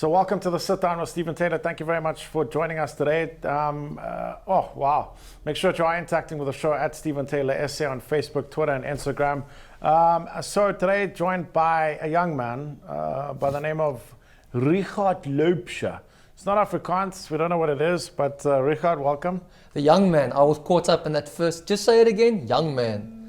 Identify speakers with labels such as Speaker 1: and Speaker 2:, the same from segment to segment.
Speaker 1: So welcome to the Sit Down with Stephen Taylor. Thank you very much for joining us today. Oh, wow. Make sure that you are interacting with the show at Stephen Taylor SA on Facebook, Twitter, and Instagram. So today, joined by a young man by the name of Richard Loubser. It's not Afrikaans, we don't know what it is, but Richard, welcome.
Speaker 2: The young man, I was caught up in that first, just say it again, young man.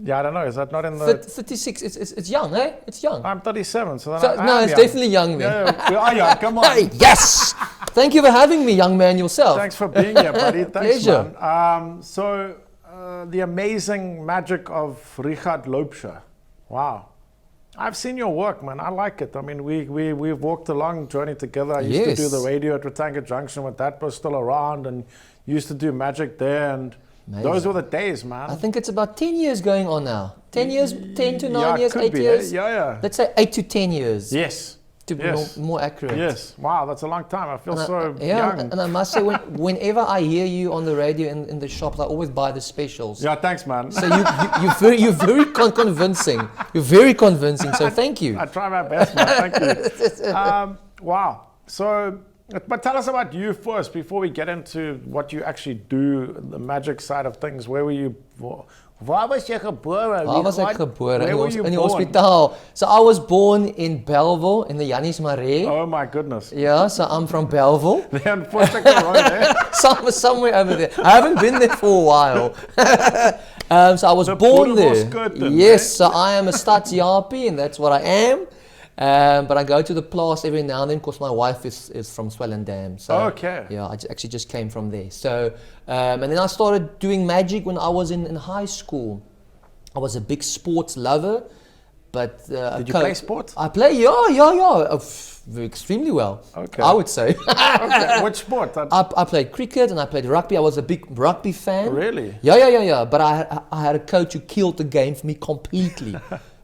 Speaker 1: Yeah, I don't know, is that not in the...
Speaker 2: 36, it's young, eh? It's young.
Speaker 1: I'm 37, so
Speaker 2: no, it's young. Definitely young then.
Speaker 1: Yeah, we are young, come on.
Speaker 2: Hey, yes! Thank you for having me, young man, yourself.
Speaker 1: Thanks for being here, buddy. Thanks,
Speaker 2: Pleasure.
Speaker 1: man. The amazing magic of Richard Loubser. Wow. I've seen your work, man. I like it. I mean, we've walked a long journey together. I used to do the radio at Ratanga Junction when that was still around, and used to do magic there, and amazing. Those were the days, man.
Speaker 2: I think it's about 10 years going on now. 10 years, 10 to 9 years, 8
Speaker 1: be,
Speaker 2: years.
Speaker 1: Yeah.
Speaker 2: Let's say 8 to 10 years.
Speaker 1: Yes.
Speaker 2: To be more accurate.
Speaker 1: Yes. Wow, that's a long time. I feel young.
Speaker 2: And I must say, whenever I hear you on the radio in the shops, I always buy the specials.
Speaker 1: Yeah, thanks, man.
Speaker 2: So you're very convincing. You're very convincing. So thank you.
Speaker 1: I try my best, man. Thank you. Wow. So, but tell us about you first before we get into what you actually do, the magic side of things. Where were you? Waar was jy gebore?
Speaker 2: Waar was ek gebore?
Speaker 1: Where were you
Speaker 2: in die
Speaker 1: born?
Speaker 2: hospitaal. So I was born in Belleville, in the Jannies Maree.
Speaker 1: Oh my goodness.
Speaker 2: Yeah, so I'm from Belleville.
Speaker 1: The unfortunate road there.
Speaker 2: Somewhere over there. I haven't been there for a while. So I was born there. Yes, so I am a Stadsjaapie, and that's what I am. But I go to the Plaas every now and then because my wife is from Swellendam. So,
Speaker 1: okay.
Speaker 2: Yeah, I actually just came from there. So, and then I started doing magic when I was in high school. I was a big sports lover, but...
Speaker 1: Did you play sports?
Speaker 2: I play, yeah. Extremely well,
Speaker 1: okay.
Speaker 2: I would say.
Speaker 1: Okay. Which sport?
Speaker 2: I played cricket and I played rugby. I was a big rugby fan.
Speaker 1: Really?
Speaker 2: Yeah. But I had a coach who killed the game for me completely.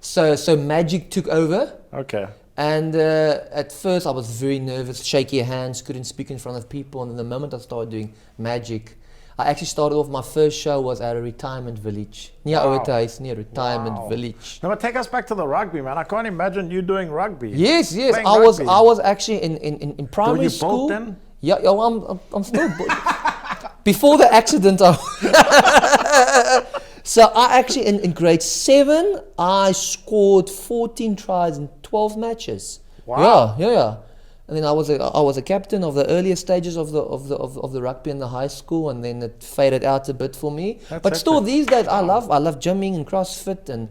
Speaker 2: So magic took over.
Speaker 1: Okay.
Speaker 2: And at first I was very nervous, shaky hands, couldn't speak in front of people. And then the moment I started doing magic, I actually started off, my first show was at a retirement village. Near a retirement village.
Speaker 1: Now, but take us back to the rugby, man. I can't imagine you doing rugby.
Speaker 2: Yes. I was actually in primary school.
Speaker 1: Were you bolt then?
Speaker 2: Yeah, I'm still before the accident. So I actually, in grade 7, I scored 14 tries in 12 matches.
Speaker 1: Wow.
Speaker 2: Yeah. And then I was a captain of the earlier stages of the rugby in the high school, and then it faded out a bit for me. But still, these days I love gymming and CrossFit and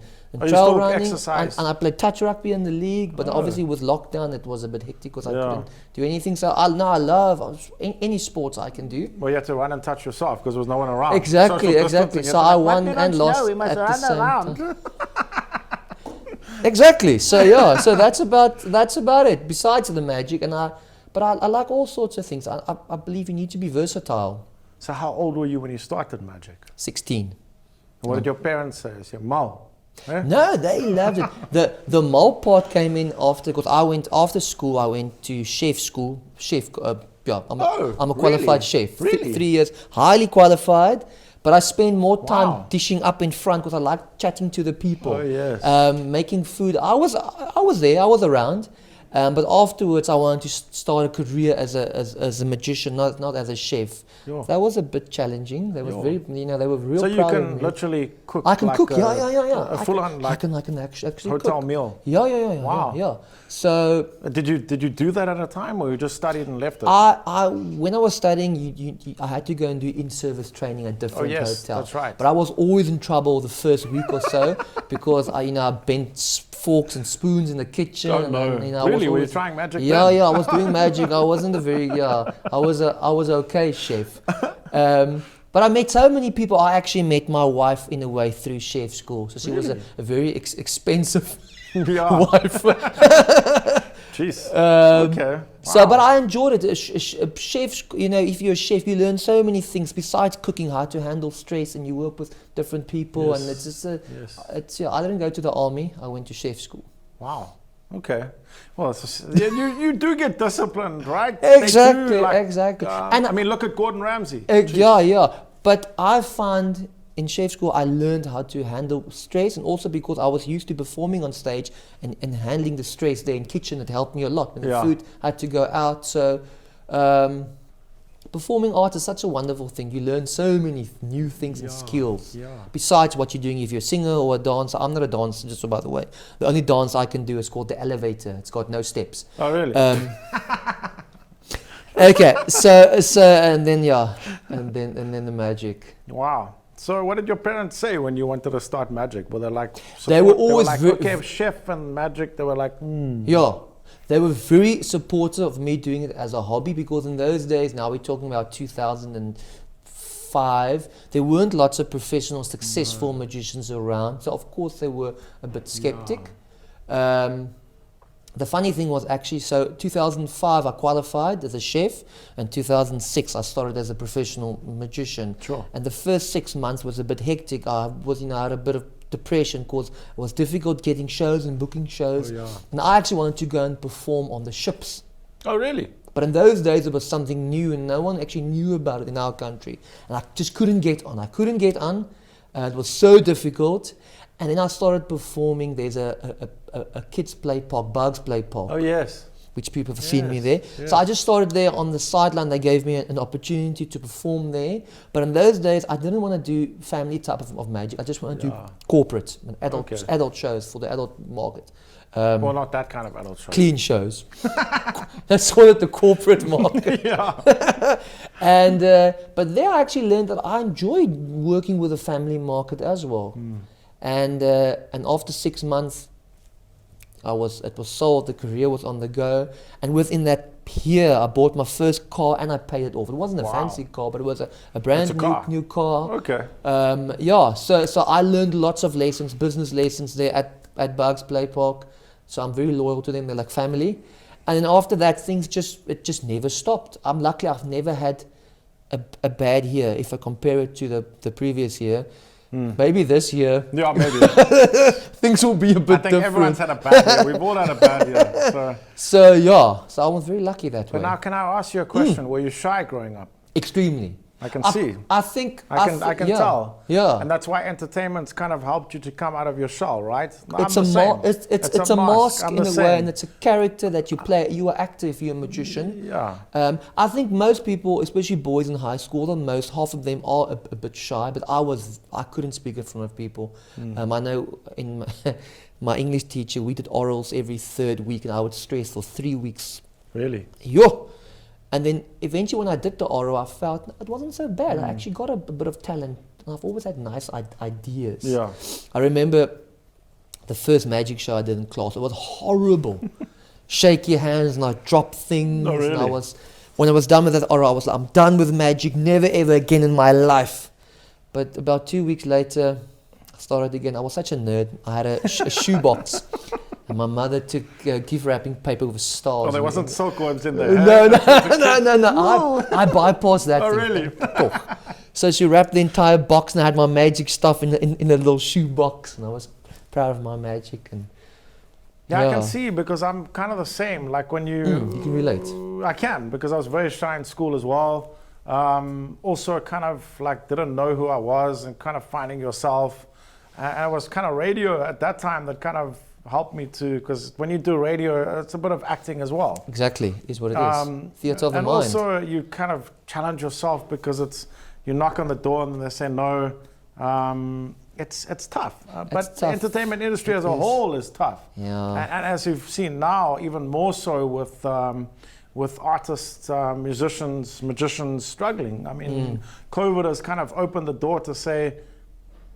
Speaker 2: trail running. And I played touch rugby in the league, but obviously with lockdown it was a bit hectic because I couldn't do anything. So I love any sports I can do.
Speaker 1: Well, you had to run and touch yourself because there was no one around.
Speaker 2: Exactly. So I won and lost
Speaker 3: we must
Speaker 2: at the
Speaker 3: run
Speaker 2: same
Speaker 3: around.
Speaker 2: time. Exactly. So yeah. So that's about it. Besides the magic, but I like all sorts of things. I believe you need to be versatile.
Speaker 1: So how old were you when you started magic?
Speaker 2: 16.
Speaker 1: And what did your parents say? Is your mal? Eh?
Speaker 2: No, they loved it. The mole part came in after, because I went after school. I went to chef school. I'm a qualified chef.
Speaker 1: Really?
Speaker 2: 3 years, highly qualified. But I spend more time dishing up in front because I like chatting to the people.
Speaker 1: Oh yes.
Speaker 2: Making food. I was there. I was around. But afterwards, I wanted to start a career as a magician, not as a chef.
Speaker 1: Sure.
Speaker 2: That was a bit challenging. They was very, they were real.
Speaker 1: So you
Speaker 2: proud
Speaker 1: can
Speaker 2: of me.
Speaker 1: literally cook.
Speaker 2: I can
Speaker 1: like
Speaker 2: cook. Yeah.
Speaker 1: A full-on
Speaker 2: I can actually
Speaker 1: hotel
Speaker 2: cook.
Speaker 1: meal.
Speaker 2: Yeah.
Speaker 1: Wow.
Speaker 2: Yeah. So
Speaker 1: did you do that at a time, or you just studied and left it?
Speaker 2: When I was studying, I had to go and do in-service training at different hotels.
Speaker 1: That's right.
Speaker 2: But I was always in trouble the first week or so because I bent forks and spoons in the kitchen.
Speaker 1: Oh no! Really? Were you trying magic?
Speaker 2: Yeah, I was doing magic. I wasn't I was okay chef. But I met so many people. I actually met my wife in a way through chef school. So she was a very expensive wife.
Speaker 1: Jeez. Okay. Wow.
Speaker 2: So, but I enjoyed it. Chefs, if you're a chef, you learn so many things besides cooking, how to handle stress, and you work with different people.
Speaker 1: Yes.
Speaker 2: And it's just I didn't go to the army. I went to chef school.
Speaker 1: Wow. Okay. Well, you do get disciplined, right?
Speaker 2: Exactly.
Speaker 1: And
Speaker 2: And
Speaker 1: I mean, look at Gordon Ramsay.
Speaker 2: Yeah. But I find in chef school, I learned how to handle stress, and also because I was used to performing on stage and handling the stress there in kitchen, it helped me a lot when the food had to go out. So performing art is such a wonderful thing. You learn so many new things and skills. Besides what you're doing if you're a singer or a dancer. I'm not a dancer, just so by the way. The only dance I can do is called the elevator. It's got no steps.
Speaker 1: Oh, really?
Speaker 2: Okay, so and then the magic.
Speaker 1: Wow. So what did your parents say when you wanted to start magic? Were they like
Speaker 2: they were always
Speaker 1: okay, chef and magic? They were like,
Speaker 2: yeah. They were very supportive of me doing it as a hobby, because in those days, now we're talking about 2005, there weren't lots of professional, successful magicians around. So of course they were a bit skeptic. The funny thing was actually, so 2005 I qualified as a chef, and 2006 I started as a professional magician.
Speaker 1: Sure.
Speaker 2: And the first 6 months was a bit hectic. I was, I had a bit of depression because it was difficult getting shows and booking shows. And I actually wanted to go and perform on the ships.
Speaker 1: Oh, really?
Speaker 2: But in those days it was something new, and no one actually knew about it in our country. And I just couldn't get on. It was so difficult. And then I started performing. There's a kids play park, Bugs Play Park.
Speaker 1: Oh, yes.
Speaker 2: Which people have seen me there. So I just started there on the sideline. They gave me an opportunity to perform there. But in those days, I didn't want to do family type of magic. I just wanted to do corporate and adult shows for the adult market.
Speaker 1: Well, not that kind of adult show.
Speaker 2: Clean shows. Let's call it the corporate market. And but there I actually learned that I enjoyed working with a family market as well. And after 6 months, it was sold, the career was on the go, and within that year I bought my first car and I paid it off. It wasn't a fancy car, but it was a brand new car.
Speaker 1: Okay.
Speaker 2: So I learned lots of lessons, business lessons there at Bugs Play Park. So I'm very loyal to them. They're like family. And then after that, it just never stopped. I'm lucky I've never had a bad year if I compare it to the previous year. Maybe this year.
Speaker 1: Yeah, maybe.
Speaker 2: Things will be a bit different.
Speaker 1: I think everyone's had a bad year. We've all had a bad year.
Speaker 2: So I was very lucky that way.
Speaker 1: But now, can I ask you a question? Were you shy growing up?
Speaker 2: Extremely.
Speaker 1: I can see.
Speaker 2: I think
Speaker 1: I can tell.
Speaker 2: Yeah.
Speaker 1: And that's why entertainment's kind of helped you to come out of your shell, right?
Speaker 2: It's a mask in a way, and it's a character that you play. You are actor if you're a magician.
Speaker 1: Yeah.
Speaker 2: I think most people, especially boys in high school, half of them are a bit shy, but I couldn't speak in front of people. I know in my English teacher, we did orals every 3rd week, and I would stress for 3 weeks.
Speaker 1: Really?
Speaker 2: Yo. And then eventually when I did the oral, I felt it wasn't so bad. I actually got a bit of talent. And I've always had nice ideas.
Speaker 1: Yeah.
Speaker 2: I remember the first magic show I did in class. It was horrible. Shake your hands and I dropped things.
Speaker 1: Oh, really?
Speaker 2: And when I was done with that oral, I was like, I'm done with magic. Never ever again in my life. But about 2 weeks later, I started again. I was such a nerd. I had a shoebox. And my mother took gift wrapping paper with stars.
Speaker 1: Oh, there wasn't silkworms in there.
Speaker 2: No. I bypassed that thing.
Speaker 1: Really?
Speaker 2: So she wrapped the entire box, and I had my magic stuff in a little shoe box, and I was proud of my magic. And
Speaker 1: I can see, because I'm kind of the same. Like when you
Speaker 2: can relate.
Speaker 1: I can, because I was very shy in school as well. Also, kind of like didn't know who I was, and kind of finding yourself. And it was kind of radio at that time that kind of helped me to, because when you do radio, it's a bit of acting as well.
Speaker 2: Exactly, is what it is. Theatre of the mind.
Speaker 1: And also you kind of challenge yourself, because you knock on the door and they say no. It's tough. But the entertainment industry as a whole is tough.
Speaker 2: Yeah.
Speaker 1: And as you've seen now, even more so with artists, musicians, magicians struggling. I mean, COVID has kind of opened the door to say,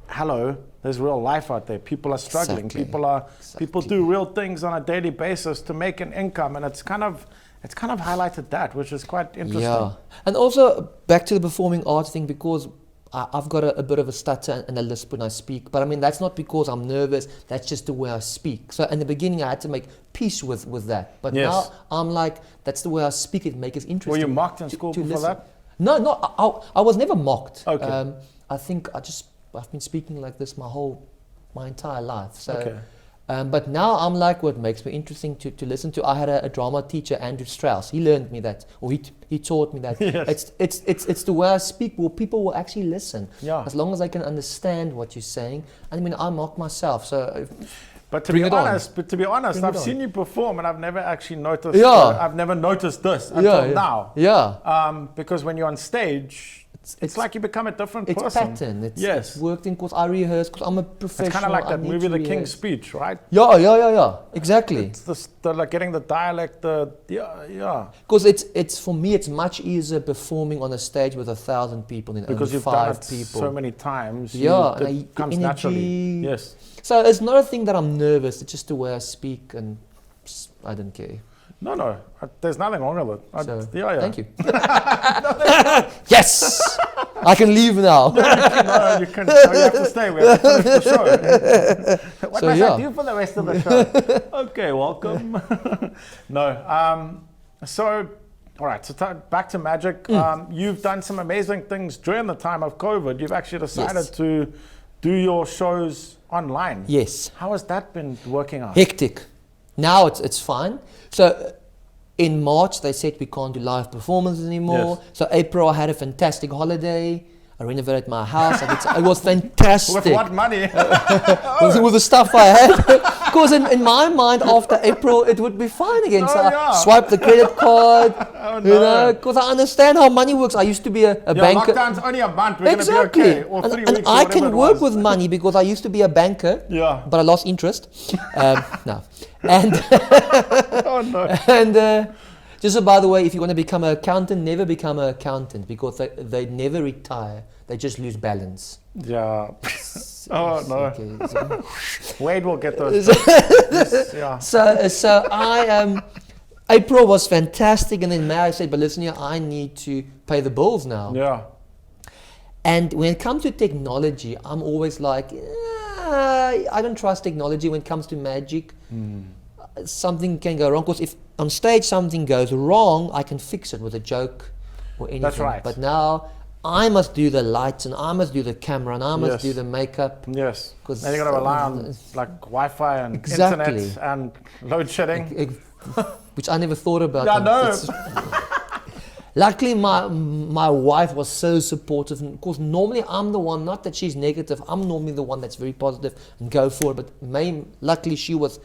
Speaker 1: hello, there's real life out there. People are struggling. People do real things on a daily basis to make an income, and it's kind of highlighted that, which is quite interesting.
Speaker 2: Yeah, and also back to the performing arts thing, because I've got a bit of a stutter and a lisp when I speak, but I mean that's not because I'm nervous. That's just the way I speak. So in the beginning, I had to make peace with that. But now I'm like, that's the way I speak. It makes it interesting.
Speaker 1: Were you mocked in school for that?
Speaker 2: No, I was never mocked.
Speaker 1: Okay.
Speaker 2: I think I've been speaking like this my entire life. So But now I'm like, what makes me interesting to listen to. I had a drama teacher, Andrew Strauss. He learned me that, or he taught me that.
Speaker 1: Yes.
Speaker 2: It's the way I speak. Well, people will actually listen.
Speaker 1: Yeah.
Speaker 2: As long as I can understand what you're saying. I mean, I mock myself. So.
Speaker 1: But to be honest, I've seen you perform, and I've never actually noticed.
Speaker 2: Yeah.
Speaker 1: I've never noticed this until now.
Speaker 2: Yeah.
Speaker 1: Because when you're on stage, it's like you become a different person.
Speaker 2: It's pattern. It's worked in, because I rehearse, because I'm a professional.
Speaker 1: It's kind of like that movie, The King's Speech, right?
Speaker 2: Yeah. Exactly.
Speaker 1: It's the like getting the dialect, yeah.
Speaker 2: Because it's for me, it's much easier performing on a stage with 1,000 people than
Speaker 1: because
Speaker 2: only
Speaker 1: you've
Speaker 2: 5
Speaker 1: done it
Speaker 2: people.
Speaker 1: so many times.
Speaker 2: Yeah,
Speaker 1: it comes naturally. Yes.
Speaker 2: So it's not a thing that I'm nervous. It's just the way I speak, and I don't care.
Speaker 1: No. There's nothing wrong with it.
Speaker 2: Thank you. Yes! I can leave now.
Speaker 1: No, you can. No, you have to stay. We have to finish the show. What must I do for the rest of the show? Okay, welcome. No. So, all right. So back to magic. You've done some amazing things during the time of COVID. You've actually decided to do your shows online.
Speaker 2: Yes.
Speaker 1: How has that been working out?
Speaker 2: Hectic. Now it's fine. So in March they said we can't do live performances anymore.
Speaker 1: Yes.
Speaker 2: So April I had a fantastic holiday. I renovated my house. It was fantastic.
Speaker 1: With what money?
Speaker 2: with the stuff I had. Because in my mind, after April, it would be fine again. So I swiped the credit card. You know, because I understand how money works. I used to be a banker.
Speaker 1: Lockdown's only a month. We're
Speaker 2: Exactly.
Speaker 1: Gonna be okay. Or 3 weeks.
Speaker 2: And I can work with money because I used to be a banker.
Speaker 1: Yeah.
Speaker 2: But I lost interest. No. And
Speaker 1: oh no.
Speaker 2: And just so by the way, if you want to become an accountant, never become an accountant, because they never retire. They just lose balance.
Speaker 1: Yeah. Oh no.
Speaker 2: Okay, so.
Speaker 1: Wade will get those. Yes, yeah.
Speaker 2: So I April was fantastic, and then May I said, but listen here, I need to pay the bills now.
Speaker 1: Yeah.
Speaker 2: And when it comes to technology, I'm always like, I don't trust technology when it comes to magic. Something can go wrong, because if on stage something goes wrong, I can fix it with a joke or anything.
Speaker 1: That's right.
Speaker 2: But now I must do the lights, and I must do the camera, and I must do the makeup.
Speaker 1: Yes. Because then you got to rely on like Wi-Fi and internet and load shedding.
Speaker 2: Which I never thought about.
Speaker 1: Yeah, no.
Speaker 2: Luckily, my wife was so supportive. And of course, normally I'm the one, not that she's negative, I'm normally the one that's very positive and go for it. But luckily, she was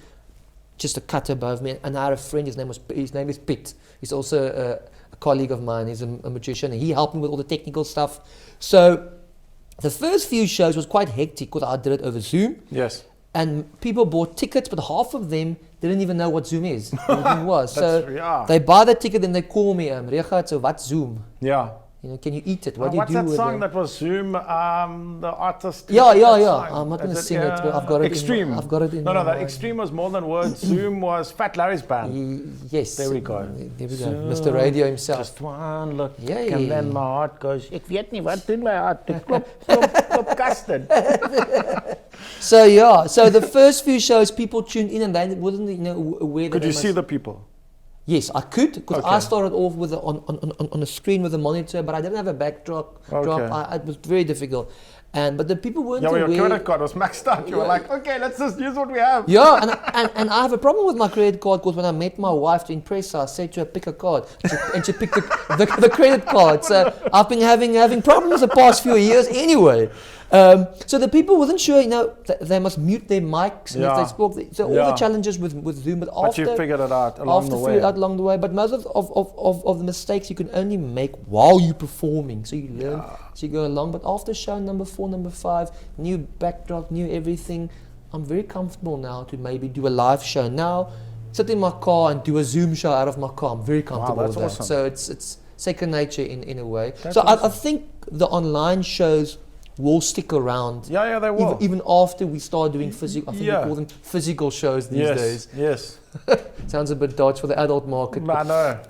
Speaker 2: just a cut above me. And I had a friend, his name is Pete. He's also a colleague of mine. He's a magician, and he helped me with all the technical stuff. So the first few shows was quite hectic because I did it over Zoom.
Speaker 1: Yes.
Speaker 2: And people bought tickets, but half of them didn't even know what Zoom is. What it was. So they buy the ticket and they call me, Recha, so what's Zoom?
Speaker 1: Yeah.
Speaker 2: You know, can you eat it? What do you
Speaker 1: what's
Speaker 2: do
Speaker 1: that
Speaker 2: with
Speaker 1: song
Speaker 2: it?
Speaker 1: that was Zoom? The artist.
Speaker 2: Yeah. I'm not going to sing it, but I've got it.
Speaker 1: Extreme.
Speaker 2: I've got it in.
Speaker 1: No, that Extreme was more than words. Zoom was Fat Larry's band.
Speaker 2: Yes.
Speaker 1: There we go.
Speaker 2: There we go.
Speaker 1: Zoom,
Speaker 2: Mr. Radio himself.
Speaker 1: Just one look,
Speaker 2: Yay.
Speaker 1: and then my heart goes. Ik weet niet wat in my heart. Klop custard.
Speaker 2: So the first few shows, people tuned in and they wasn't aware that.
Speaker 1: Could you see the people?
Speaker 2: Yes, I could, because I started off with on a screen with a monitor, but I didn't have a backdrop. It was very difficult, but the people weren't aware.
Speaker 1: Your credit card was maxed out. You were like, okay, let's just use what we have.
Speaker 2: Yeah, and I have a problem with my credit card, because when I met my wife to impress her, I said to her, pick a card, and she picked the credit card. So I've been having problems the past few years anyway. So the people wasn't sure, they must mute their mics and if they spoke. So all the challenges with Zoom, but
Speaker 1: you figured it out along the way.
Speaker 2: But most of the mistakes you can only make while you're performing. So you learn, so you go along. But after show number 4, number 5, new backdrop, new everything, I'm very comfortable now to maybe do a live show. Now, sit in my car and do a Zoom show out of my car. I'm very comfortable with that.
Speaker 1: Awesome.
Speaker 2: So it's second nature in a way.
Speaker 1: That's
Speaker 2: so
Speaker 1: awesome.
Speaker 2: I think the online shows will stick around.
Speaker 1: Yeah, they will.
Speaker 2: Even after we start doing physical, I think we call them physical shows these days.
Speaker 1: Yes.
Speaker 2: Sounds a bit dodgy for the adult market.
Speaker 1: I know.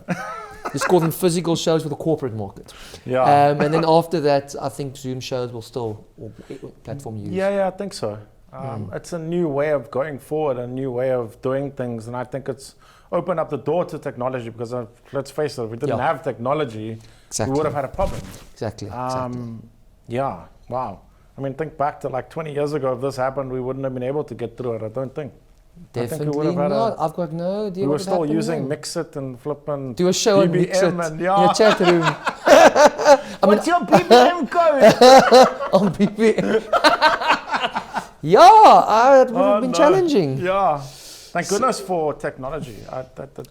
Speaker 2: Just call them physical shows for the corporate market.
Speaker 1: Yeah.
Speaker 2: And then after that, I think Zoom shows will still platform use.
Speaker 1: Yeah, I think so. It's a new way of going forward, a new way of doing things, and I think it's opened up the door to technology, because let's face it, if we didn't have technology, we would have had a problem.
Speaker 2: Exactly.
Speaker 1: Yeah. Wow. I mean, think back to like 20 years ago. If this happened, we wouldn't have been able to get through it, I don't think.
Speaker 2: Definitely not. I've got no idea.
Speaker 1: We were still using Mixit and flipping.
Speaker 2: Do a show on Mixit
Speaker 1: and
Speaker 2: in a chat room.
Speaker 1: What's your BBM code?
Speaker 2: On BBM. Yeah, it would have been challenging.
Speaker 1: Yeah. Thank goodness for technology.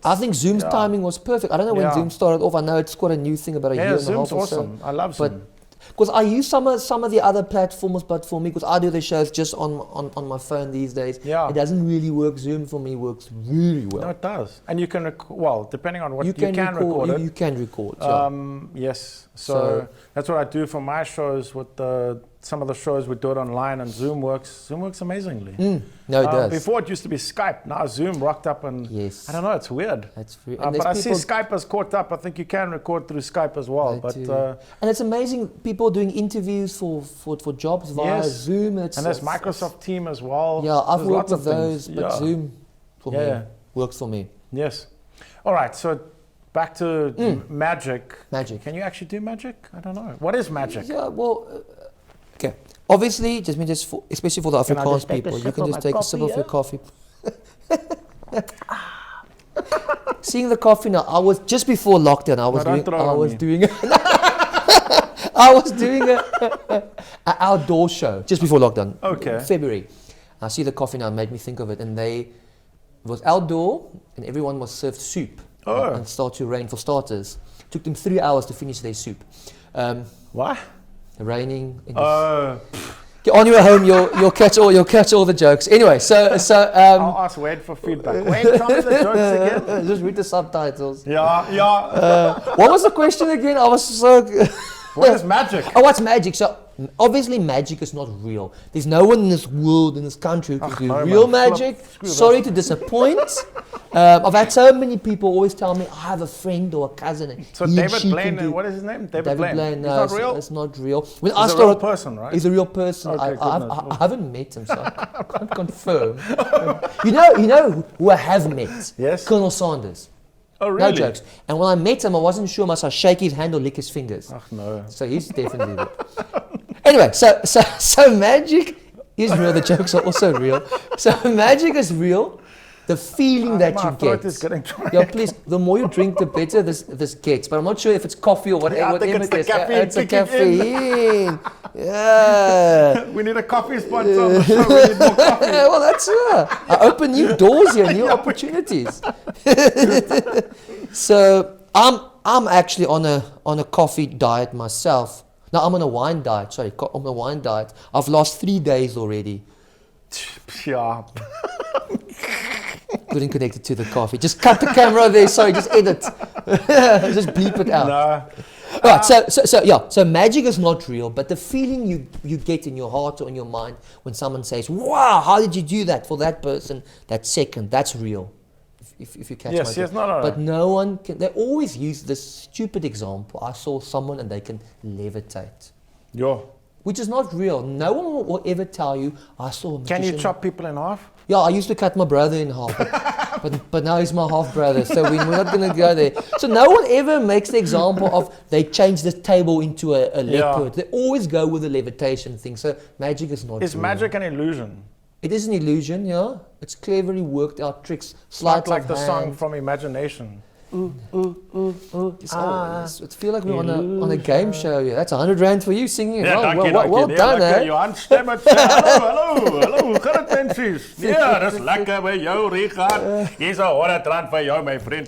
Speaker 2: I think Zoom's timing was perfect. I don't know when Zoom started off. I know it's quite a new thing, about a year and a half or so.
Speaker 1: Zoom's awesome. I love Zoom.
Speaker 2: Because I use some of the other platforms, but for me, because I do the shows just on my phone these days, it doesn't really work. Zoom for me works really well.
Speaker 1: No, it does. And you can depending on what you can record it.
Speaker 2: You can record.
Speaker 1: Yes. So that's what I do for my shows. With some of the shows we do it online, and Zoom works. Zoom works amazingly.
Speaker 2: No, it does.
Speaker 1: Before it used to be Skype. Now Zoom rocked up, and I don't know. It's weird.
Speaker 2: That's weird.
Speaker 1: But I see Skype has caught up. I think you can record through Skype as well.
Speaker 2: And it's amazing. People doing interviews for jobs via Zoom.
Speaker 1: And there's Microsoft Team as well.
Speaker 2: Yeah, I've worked with those, but Zoom for me works for me.
Speaker 1: Yes. All right. So back to magic.
Speaker 2: Magic.
Speaker 1: Can you actually do magic? I don't know. What is magic?
Speaker 2: Yeah. Well. Okay. Obviously, especially for the Afrikaans people, you can just take a sip of your coffee. Seeing the coffee now, I was just before lockdown. I was doing an outdoor show just before lockdown.
Speaker 1: Okay.
Speaker 2: February. I see the coffee now, made me think of it, and it was outdoor, and everyone was served soup. And it started to rain for starters. It took them 3 hours to finish their soup.
Speaker 1: What?
Speaker 2: Raining. On your way home, you'll catch all the jokes. Anyway, so
Speaker 1: I'll ask Wade for feedback. Wade, tell me the jokes again.
Speaker 2: Just read the subtitles.
Speaker 1: Yeah.
Speaker 2: What was the question again? I was so.
Speaker 1: What is magic?
Speaker 2: Oh, what's magic? So obviously, magic is not real. There's no one in this world, in this country, who can do real magic. Sorry to disappoint. I've had so many people always tell me, I have a friend or a cousin.
Speaker 1: So David Blaine, what is his name? David Blaine.
Speaker 2: No,
Speaker 1: it's not real?
Speaker 2: It's not real.
Speaker 1: He's a real person, right?
Speaker 2: He's a real person.
Speaker 1: Okay,
Speaker 2: I haven't met him, so I can't confirm. You know who I have met?
Speaker 1: Yes.
Speaker 2: Colonel Sanders.
Speaker 1: Oh, really?
Speaker 2: No jokes. And when I met him, I wasn't sure must I shake his hand or lick his fingers.
Speaker 1: Oh, no.
Speaker 2: So he's definitely there. Anyway, so magic is real. The jokes are also real. So magic is real. The feeling that you get.
Speaker 1: Is getting dry.
Speaker 2: Yeah, please. The more you drink, the better this gets. But I'm not sure if it's coffee or whatever.
Speaker 1: I think it's the caffeine.
Speaker 2: It's the caffeine. Yeah.
Speaker 1: We need a coffee sponsor on the show. We need more coffee.
Speaker 2: Well, that's I open new doors here, new opportunities. So I'm actually on a coffee diet myself. No, I'm on a wine diet. Sorry, on a wine diet. I've lost 3 days already.
Speaker 1: Yeah.
Speaker 2: Couldn't connect it to the coffee. Just cut the camera there. Sorry, just edit. Just bleep it out.
Speaker 1: No.
Speaker 2: All right. So magic is not real, but the feeling you get in your heart or in your mind when someone says, "Wow, how did you do that for that person?" That second, that's real. If you catch my drift.
Speaker 1: No.
Speaker 2: But no one can. They always use this stupid example. I saw someone and they can levitate.
Speaker 1: Yeah.
Speaker 2: Which is not real. No one will ever tell you, I saw a magician.
Speaker 1: Can you chop people in half?
Speaker 2: Yeah, I used to cut my brother in half, but now he's my half brother, so we're not going to go there. So no one ever makes the example of they change the table into a leopard. They always go with the levitation thing. So magic is not.
Speaker 1: Is real. Magic an illusion?
Speaker 2: It is an illusion, yeah. It's cleverly worked out tricks.
Speaker 1: Slight like the song from Imagination.
Speaker 2: It feels like we're on a game show here. That's 100 rand for you singing.
Speaker 1: Ja,
Speaker 2: well done, eh?
Speaker 1: Johan Stemmert. Hallo, groot attenties. Ja, dis lekker by jou, Richard. Hier's 100 rand vir jou, my friend.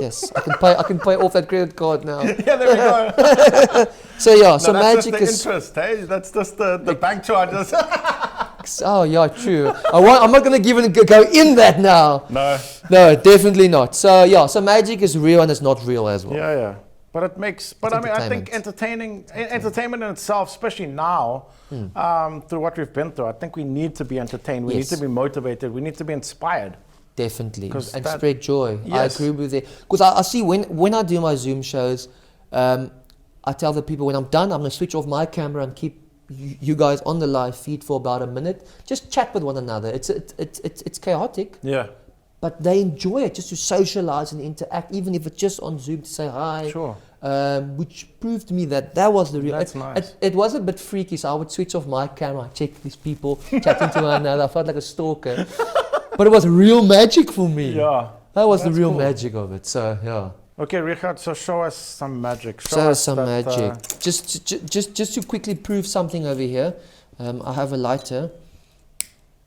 Speaker 2: Yes. I can pay off that credit card now.
Speaker 1: Yeah, there we go.
Speaker 2: So magic
Speaker 1: is interest, hey? That's just the bank charges.
Speaker 2: Oh yeah, true. I'm not gonna go in that now. No, definitely not. So magic is real and it's not real as well.
Speaker 1: Yeah. But it makes. But I mean, I think entertainment in itself, especially now, through what we've been through, I think we need to be entertained. We need to be motivated. We need to be inspired.
Speaker 2: Definitely, and spread joy.
Speaker 1: Yes.
Speaker 2: I agree with it. Because I see when I do my Zoom shows, I tell the people when I'm done, I'm gonna switch off my camera and keep you guys on the live feed for about a minute. Just chat with one another. It's chaotic.
Speaker 1: Yeah.
Speaker 2: But they enjoy it just to socialize and interact, even if it's just on Zoom to say hi.
Speaker 1: Sure.
Speaker 2: Which proved to me that was the real.
Speaker 1: That's nice.
Speaker 2: It was a bit freaky, so I would switch off my camera, check these people chatting to one another. I felt like a stalker. But it was real magic for me.
Speaker 1: Yeah.
Speaker 2: That was the
Speaker 1: That's
Speaker 2: real
Speaker 1: cool.
Speaker 2: magic of it. So yeah.
Speaker 1: Okay, Richard, so show us some magic.
Speaker 2: Show us some
Speaker 1: that,
Speaker 2: magic. Just to quickly prove something over here. I have a lighter.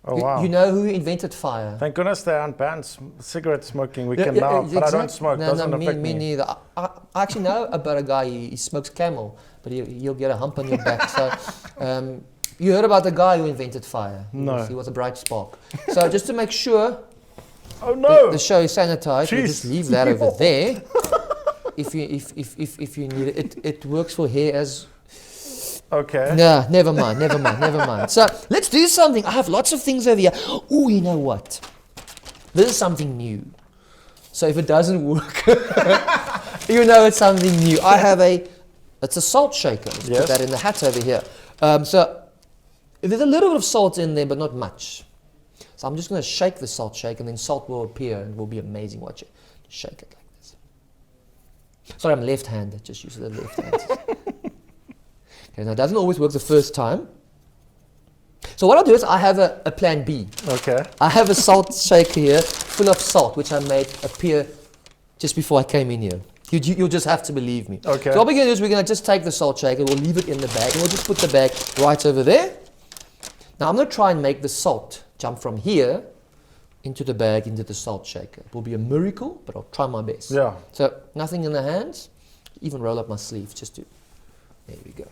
Speaker 1: Oh, wow.
Speaker 2: You know who invented fire?
Speaker 1: Thank goodness they aren't banned cigarette smoking. We can now, but I don't smoke. Doesn't affect
Speaker 2: me neither. I actually know about a guy, he smokes Camel, but he'll get a hump on your back. So, you heard about the guy who invented fire?
Speaker 1: No.
Speaker 2: He was a bright spark. So just to make sure
Speaker 1: Oh no!
Speaker 2: the show is sanitized, we'll
Speaker 1: Jeez.
Speaker 2: just leave that over there. If you need it, it works for hair as.
Speaker 1: Okay.
Speaker 2: No, never mind. So let's do something. I have lots of things over here. Oh, you know what? This is something new. So if it doesn't work, you know it's something new. I have it's a salt shaker. Let's put that in the hat over here. So there's a little bit of salt in there, but not much. So I'm just going to shake the salt shake, and then salt will appear, and it will be amazing. Watch it. Just shake it like this. Sorry, I'm left-handed. Just use the left hand. Okay, now it doesn't always work the first time. So what I'll do is I have a plan B.
Speaker 1: Okay.
Speaker 2: I have a salt shaker here full of salt, which I made appear just before I came in here. You'll just have to believe me.
Speaker 1: Okay.
Speaker 2: So what we're going to do is we're going to just take the salt shaker, we'll leave it in the bag, and we'll just put the bag right over there. Now I'm going to try and make the salt jump from here into the bag, into the salt shaker. It will be a miracle, but I'll try my best.
Speaker 1: Yeah.
Speaker 2: So nothing in the hands, even roll up my sleeve just to, there we go.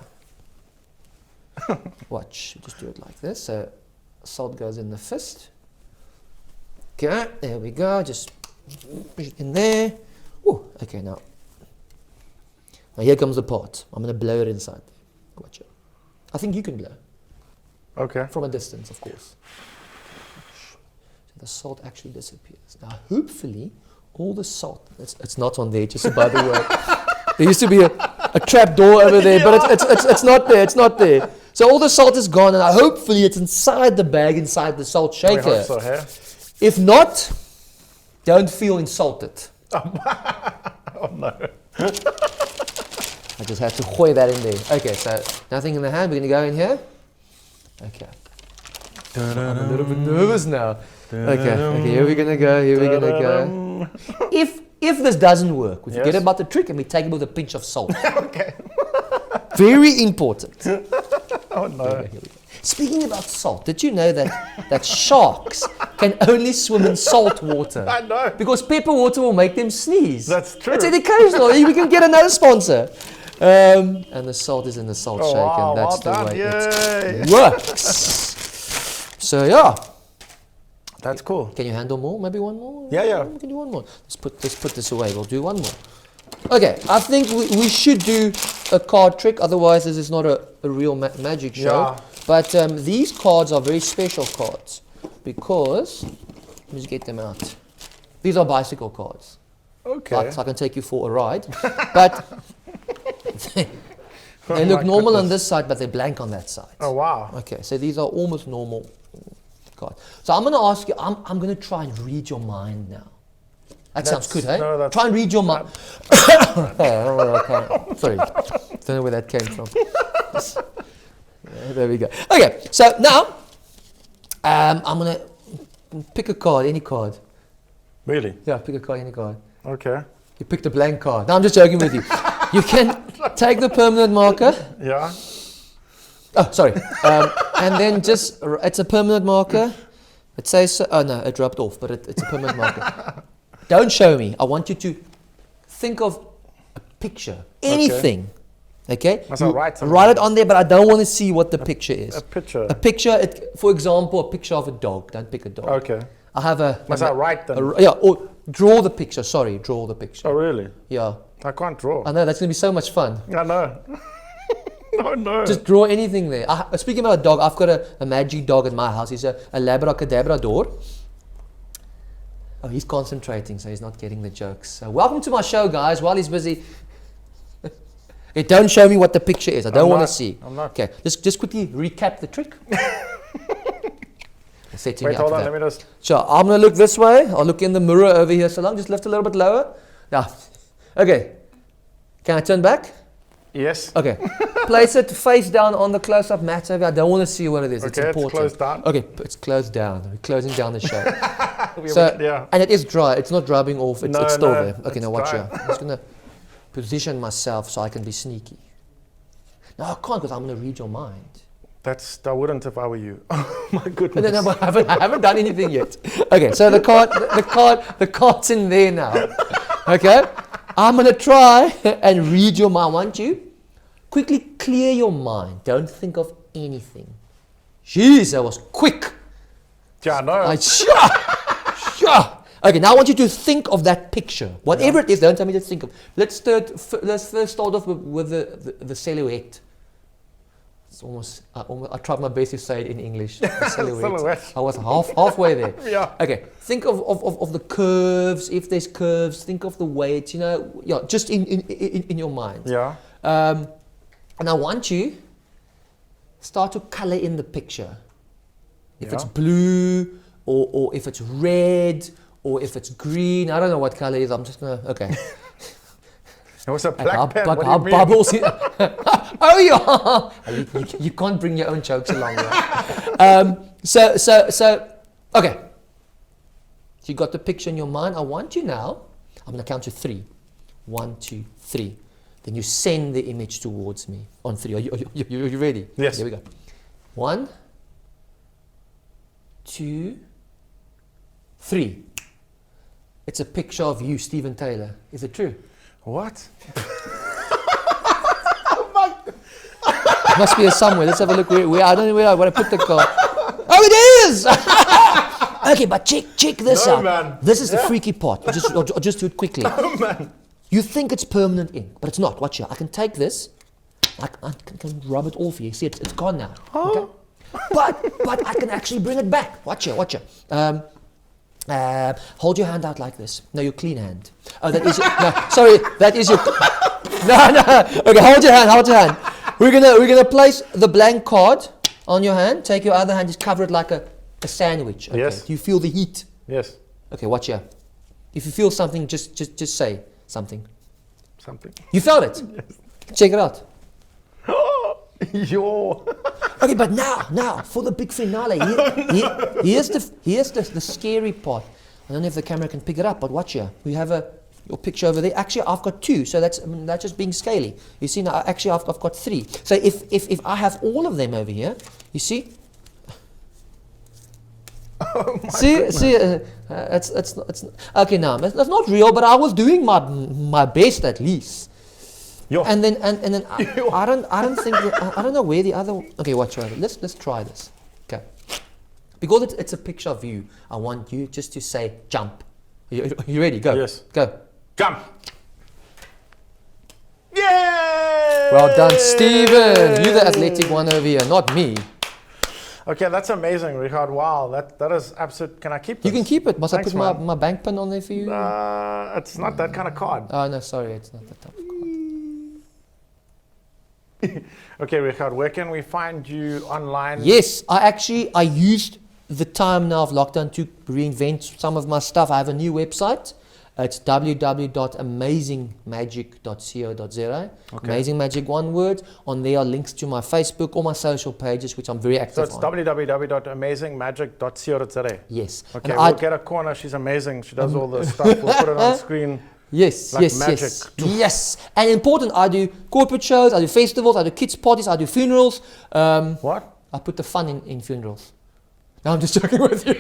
Speaker 2: Watch, just do it like this. So salt goes in the fist. Okay, there we go. Just push it in there. Ooh, okay, now here comes the part. I'm going to blow it inside. Watch it. I think you can blow.
Speaker 1: Okay.
Speaker 2: From a distance, of course. So the salt actually disappears. Now, hopefully, all the salt, it's not on there, just by the way. There used to be a trap door over there, but it's not there, it's not there. So all the salt is gone, and hopefully it's inside the bag, inside the salt shaker.
Speaker 1: We hope so, hey?
Speaker 2: If not, don't feel insulted.
Speaker 1: Oh no.
Speaker 2: I just had to hoy that in there. Okay, so nothing in the hand, we're going to go in here. Okay. I'm a little bit nervous now. Okay, here we're gonna go, If this doesn't work, we forget about the trick and we take it with a pinch of salt.
Speaker 1: Okay.
Speaker 2: Very important.
Speaker 1: Oh no.
Speaker 2: Here we go. Speaking about salt, did you know that sharks can only swim in salt water?
Speaker 1: I know.
Speaker 2: Because pepper water will make them sneeze.
Speaker 1: That's true.
Speaker 2: It's educational. We can get another sponsor. And the salt is in the salt shaker.
Speaker 1: Wow,
Speaker 2: And that's
Speaker 1: well
Speaker 2: the way
Speaker 1: done.
Speaker 2: it works. So yeah.
Speaker 1: That's cool.
Speaker 2: Can you handle more? Maybe one more?
Speaker 1: Yeah.
Speaker 2: We can do one more. Let's put this away. We'll do one more. Okay, I think we should do a card trick. Otherwise, this is not a real magic show.
Speaker 1: Yeah.
Speaker 2: But these cards are very special cards because, let me just get them out. These are bicycle cards.
Speaker 1: Okay.
Speaker 2: Like, so I can take you for a ride. But they look normal on this side, but they're blank on that side.
Speaker 1: Oh wow.
Speaker 2: Okay, so these are almost normal cards. So I'm going to ask you, I'm going to try and read your mind now. That sounds good, hey?
Speaker 1: No, that's
Speaker 2: try and read your mind. Sorry, don't know where that came from. Yeah, there we go. Okay, so now I'm going to pick a card, any card.
Speaker 1: Really?
Speaker 2: Yeah, pick a card, any card.
Speaker 1: Okay.
Speaker 2: You picked a blank card. No, I'm just joking with you. You can take the permanent marker.
Speaker 1: Yeah.
Speaker 2: Oh, sorry. And then just, it's a permanent marker. It says, so, oh no, it dropped off, but it's a permanent marker. Don't show me. I want you to think of a picture, anything. Okay?
Speaker 1: Must I write something?
Speaker 2: Write it on there, but I don't want to see what the picture is.
Speaker 1: A picture.
Speaker 2: A picture, for example, a picture of a dog. Don't pick a dog.
Speaker 1: Okay.
Speaker 2: I have a...
Speaker 1: Must I write them?
Speaker 2: Yeah, or draw the picture. Sorry, draw the picture.
Speaker 1: Oh really?
Speaker 2: Yeah.
Speaker 1: I can't draw.
Speaker 2: I know, that's going to be so much fun.
Speaker 1: I know. Oh no.
Speaker 2: Just draw anything there. Speaking about a dog, I've got a magic dog in my house. He's a Labrador. Oh, he's concentrating, so he's not getting the jokes. Welcome to my show, guys. While he's busy, okay, don't show me what the picture is. I don't want to see.
Speaker 1: I'm not.
Speaker 2: Okay, just quickly recap the trick.
Speaker 1: Wait, hold on. Let me just.
Speaker 2: Sure, I'm gonna look this way. I'll look in the mirror over here. So long, just lift a little bit lower. Yeah. Okay. Can I turn back?
Speaker 1: Yes.
Speaker 2: Okay. Place it face down on the close-up mat over. I don't want to see what it is.
Speaker 1: Okay,
Speaker 2: it's important.
Speaker 1: it's closed down.
Speaker 2: Okay, it's closed down. We're closing down the show. And it is dry. It's not rubbing off. It's still there. Okay,
Speaker 1: it's
Speaker 2: now watch
Speaker 1: dry.
Speaker 2: here. I'm just gonna position myself so I can be sneaky. No, I can't because I'm gonna read your mind.
Speaker 1: I wouldn't if I were you. Oh my goodness.
Speaker 2: No, I haven't done anything yet. Okay, so the card's in there now. Okay, I'm gonna try and read your mind. I want you quickly clear your mind. Don't think of anything. Jeez, that was quick.
Speaker 1: Yeah, no.
Speaker 2: Sure. Okay, now I want you to think of that picture. Whatever it is, don't tell me to think of. Let's first start off with the silhouette. It's almost, I tried my best to say it in English. Silhouette. I was halfway there.
Speaker 1: Yeah.
Speaker 2: Okay, think of the curves, if there's curves, think of the weight, just in your mind.
Speaker 1: Yeah.
Speaker 2: And I want you start to color in the picture. If it's blue, or if it's red, or if it's green, I don't know what color it is. I'm just gonna
Speaker 1: It was a black pen. What do you mean?
Speaker 2: Bubbles. Oh yeah. You can't bring your own jokes along. Right? So okay. So you got the picture in your mind. I want you now. I'm gonna count to 3. 1, 2, 3. Then you send the image towards me on 3. Are you ready?
Speaker 1: Yes.
Speaker 2: Here we go. 1, 2, 3. It's a picture of you, Stephen Taylor. Is it true?
Speaker 1: What?
Speaker 2: It must be here somewhere. Let's have a look. Where I don't know where I want to put the card. Oh, it is! Okay, but check this out.
Speaker 1: Man.
Speaker 2: This is the freaky part. I'll just do it quickly.
Speaker 1: Oh, man.
Speaker 2: You think it's permanent ink, but it's not. Watch here. I can take this. I can rub it off here. See, it's gone now. Okay? But I can actually bring it back. Watch here. Hold your hand out like this. No, your clean hand. Oh, that is your, no. Sorry, that is your. No. Okay, hold your hand. We're gonna place the blank card on your hand. Take your other hand, just cover it like a sandwich. Okay?
Speaker 1: Yes.
Speaker 2: Do you feel the heat?
Speaker 1: Yes.
Speaker 2: Okay, watch here. If you feel something, just say something.
Speaker 1: Something.
Speaker 2: You felt it? Yes. Check it out.
Speaker 1: Yo.
Speaker 2: Okay, but now for the big finale. Here's the scary part. I don't know if the camera can pick it up, but watch here. We have your picture over there. Actually, I've got 2, so that's just being scaly. You see now, actually, I've got 3. So if I have all of them over here, you see.
Speaker 1: Oh my
Speaker 2: see, it's okay now. That's not real, but I was doing my best at least.
Speaker 1: Yo.
Speaker 2: And then I don't think I don't know where the other. Okay, watch. Let's try this. Okay, because it's a picture of you. I want you just to say jump. You ready? Go.
Speaker 1: Yes.
Speaker 2: Go.
Speaker 1: Jump. Yay!
Speaker 2: Well done, Stephen. You're the athletic one over here, not me.
Speaker 1: Okay, that's amazing, Richard. Wow, that is absolute. Can I keep this?
Speaker 2: You can keep it. Must
Speaker 1: Thanks,
Speaker 2: I put my bank pin on there for you?
Speaker 1: It's not that kind of card.
Speaker 2: Oh no, sorry, it's not that type of card.
Speaker 1: Okay, Richard, where can we find you online?
Speaker 2: Yes, I used the time now of lockdown to reinvent some of my stuff. I have a new website. It's www.amazingmagic.co.za.
Speaker 1: Okay.
Speaker 2: Amazing Magic, one word. On there are links to my Facebook, all my social pages, which I'm very active
Speaker 1: So it's
Speaker 2: on.
Speaker 1: www.amazingmagic.co.za.
Speaker 2: Yes.
Speaker 1: Okay,
Speaker 2: And
Speaker 1: we'll get a corner. She's amazing. She does all the stuff. We'll put it on screen.
Speaker 2: Yes,
Speaker 1: Like
Speaker 2: yes,
Speaker 1: magic.
Speaker 2: yes. Yes. And important, I do corporate shows, I do festivals, I do kids' parties, I do funerals.
Speaker 1: What?
Speaker 2: I put the fun in funerals. No, I'm just joking with you.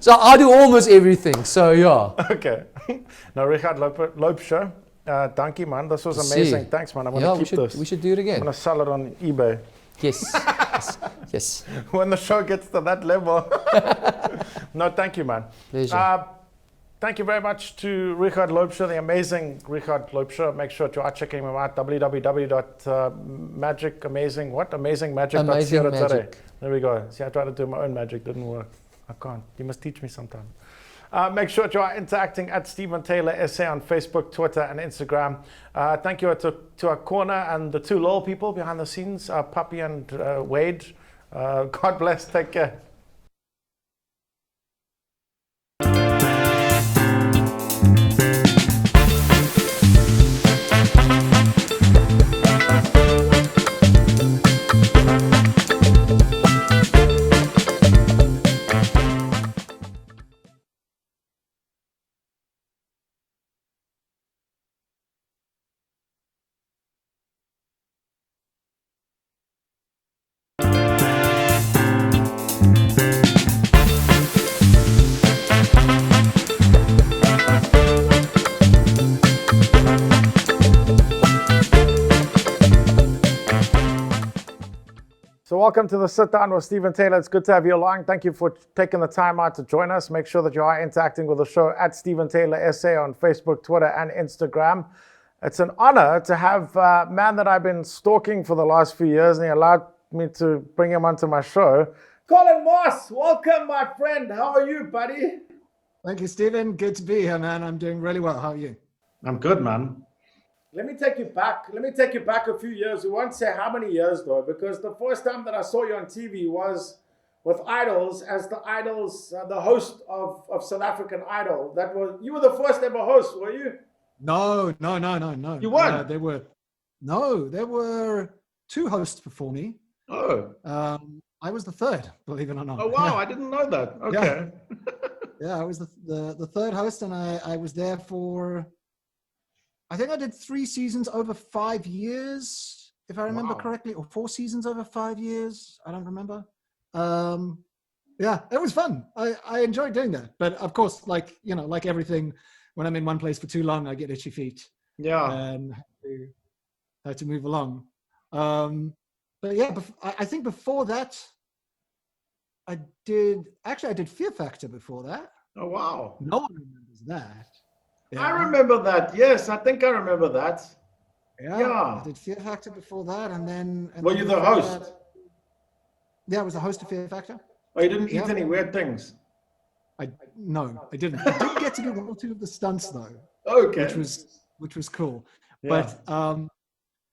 Speaker 2: so I do almost everything. So yeah.
Speaker 1: Okay. Now, Richard Loopshow. Dankie, man. This was amazing. Thanks, man. I'm going to keep this.
Speaker 2: We should do it
Speaker 1: I'm
Speaker 2: again.
Speaker 1: going to sell it on eBay.
Speaker 2: Yes. Yes.
Speaker 1: When the show gets to that level. No, thank you, man.
Speaker 2: Pleasure.
Speaker 1: Thank you very much to Richard Loopshow, the amazing Richard Loopshow. Make sure to check him out. Amazingmagic.co.za. There we go. See, I tried to do my own magic. Didn't work. I can't. You must teach me sometime. Make sure you are interacting at Stephen Taylor SA on Facebook, Twitter, and Instagram. Thank you to our corner and the 2 little people behind the scenes, Puppy and Wade. God bless. Take care. welcome to the Sit Down with Stephen Taylor. It's good to have you along. Thank you for taking the time out to join us. Make sure that you are interacting with the show at Stephen Taylor SA on Facebook, Twitter, and Instagram. It's an honor to have a man that I've been stalking for the last few years, and he allowed me to bring him onto my show. Colin Moss, welcome, my friend. How are you, buddy?
Speaker 3: Thank you, Stephen. Good to be here, man. I'm doing really well. How are you?
Speaker 1: I'm good, man. Let me take you back a few years. We won't say how many years, though, because the first time that I saw you on TV was with Idols, as the host of South African Idol. You were the first ever host, were you?
Speaker 3: No.
Speaker 1: You weren't?
Speaker 3: There were two hosts before me.
Speaker 1: Oh.
Speaker 3: I was the third, believe it or not.
Speaker 1: Oh, wow. I didn't know that. Okay.
Speaker 3: Yeah, I was the third host, and I was there for, I think I did 3 seasons over 5 years, if I remember correctly, or 4 seasons over 5 years. I don't remember. Yeah, it was fun. I enjoyed doing that. But of course, like everything, when I'm in one place for too long, I get itchy feet.
Speaker 1: Yeah.
Speaker 3: And had to move along. But yeah, I think before that, I did Fear Factor before that.
Speaker 1: Oh, wow.
Speaker 3: No one remembers that. Yeah.
Speaker 1: I remember that. Yes, I think I remember that.
Speaker 3: Yeah. I did Fear Factor before that, and then...
Speaker 1: Were you the host?
Speaker 3: Yeah, I was the host of Fear Factor.
Speaker 1: Oh, you didn't eat any weird things?
Speaker 3: No, I didn't. I did get to do 1 or 2 of the stunts, though.
Speaker 1: Okay.
Speaker 3: Which was cool.
Speaker 1: Yeah.
Speaker 3: But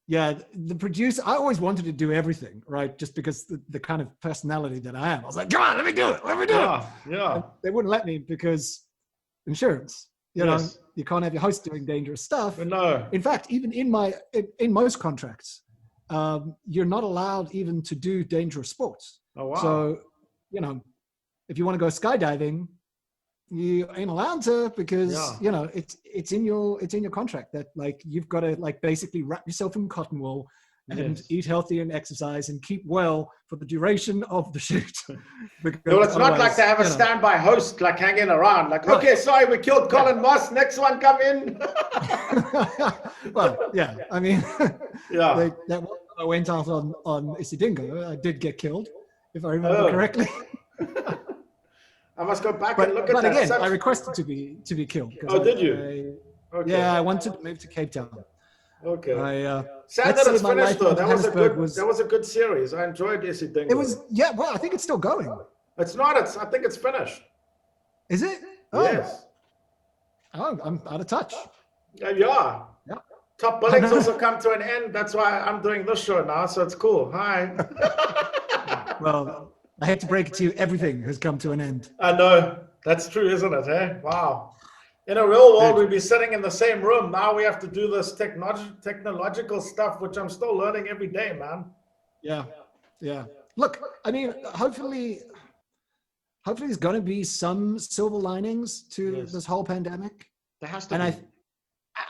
Speaker 3: yeah, the producer, I always wanted to do everything, right? Just because the kind of personality that I am. I was like, come on, let me do it.
Speaker 1: Yeah.
Speaker 3: And they wouldn't let me because insurance. You know, you can't have your host doing dangerous stuff.
Speaker 1: No.
Speaker 3: In fact, even in most contracts, you're not allowed even to do dangerous sports.
Speaker 1: Oh, wow.
Speaker 3: So, if you want to go skydiving, you ain't allowed to because it's in your contract that like you've got to like basically wrap yourself in cotton wool and eat healthy and exercise and keep well for the duration of the shoot.
Speaker 1: Well, it's not like they have a standby host like hanging around like, okay, sorry, we killed Colin Moss, next one come in.
Speaker 3: Well, yeah, I mean,
Speaker 1: yeah,
Speaker 3: that one I went out on Isidingo, I did get killed if I remember correctly.
Speaker 1: I must go back and look at that.
Speaker 3: But again, I requested to be killed.
Speaker 1: Oh, did you?
Speaker 3: Okay. Yeah, I wanted to move to Cape Town.
Speaker 1: Okay.
Speaker 3: Sad
Speaker 1: that it's finished though. That was a good series. I enjoyed Isidingo.
Speaker 3: It was, yeah. Well, I think it's still going.
Speaker 1: It's not. I think it's finished.
Speaker 3: Is it? Oh.
Speaker 1: Yes.
Speaker 3: Oh, I'm out of touch.
Speaker 1: Yeah. Top Billings also come to an end. That's why I'm doing this show now. So it's cool. Hi.
Speaker 3: Well, I hate to break it to you, everything has come to an end.
Speaker 1: I know. That's true, isn't it? Eh? Wow. In a real world, we'd be sitting in the same room. Now we have to do this technological stuff, which I'm still learning every day, man.
Speaker 3: Yeah. Look, I mean, hopefully there's going to be some silver linings to this whole pandemic.
Speaker 1: There has to be.
Speaker 3: And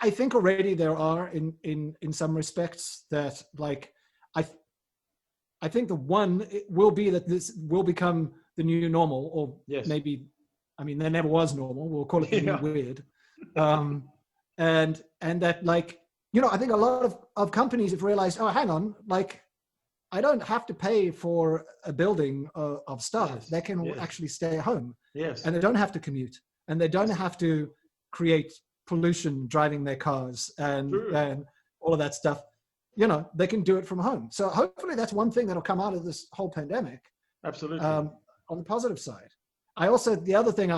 Speaker 3: I think already there are in some respects that like, I think the one will be that this will become the new normal, or maybe, I mean, there never was normal. We'll call it the new weird. And that like, I think a lot of companies have realized, oh, hang on, like, I don't have to pay for a building of staff. They can actually stay at home.
Speaker 1: Yes.
Speaker 3: And they don't have to commute, and they don't have to create pollution driving their cars and all of that stuff. They can do it from home. So hopefully that's one thing that'll come out of this whole pandemic.
Speaker 1: Absolutely.
Speaker 3: On the positive side. The other thing I